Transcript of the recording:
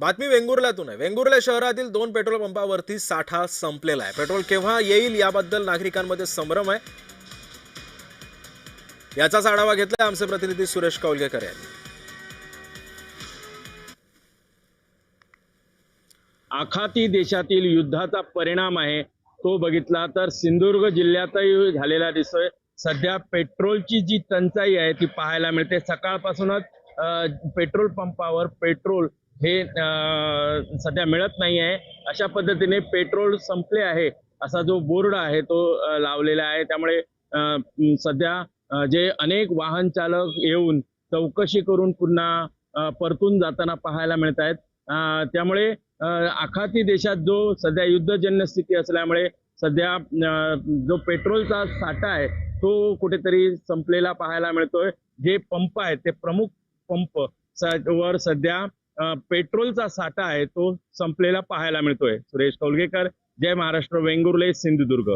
बातमी वेंगुर्ल्यातून आहे। वेंगुर्ला शहरातील 2 पेट्रोल पंपावरती साठा संपलेला आहे। पेट्रोल केव्हा येईल याबद्दल नागरिकांमध्ये संभ्रम आहे। याचाच आढावा घेतला आमचे प्रतिनिधी सुरेश कौलगेकर यांनी। आखाती देशातील युद्धाचा परिणाम आहे तो बघितला तर सिंधुदुर्ग जिल्ह्यातही झालेला दिसतोय। सध्या पेट्रोलची जी टंचाई आहे ती पाहायला मिळते। सकाळपासूनच पेट्रोल पंपावर पेट्रोल हे सध्या मिळत नाही आहे। अशा पद्धतीने पेट्रोल संपले आहे असा जो बोर्ड आहे तो लावलेला आहे। त्यामुळे सध्या जे अनेक वाहन चालक येऊन चौकशी करून पुन्हा परतून जाताना पाहायला मिळत आहेत। त्यामुळे आखाती देशात जो सध्या युद्धजन्य स्थिती असल्यामुळे सध्या जो पेट्रोलचा साठा आहे तो कुठेतरी संपलेला पाहायला मिळतोय। जे पंप आहेत ते प्रमुख पंप वर सध्या पेट्रोलचा साठा आहे तो संपलेला पाहायला मिळतोय। सुरेश कौलगेकर, जय महाराष्ट्र, वेंगुर्ले, सिंधुदुर्ग।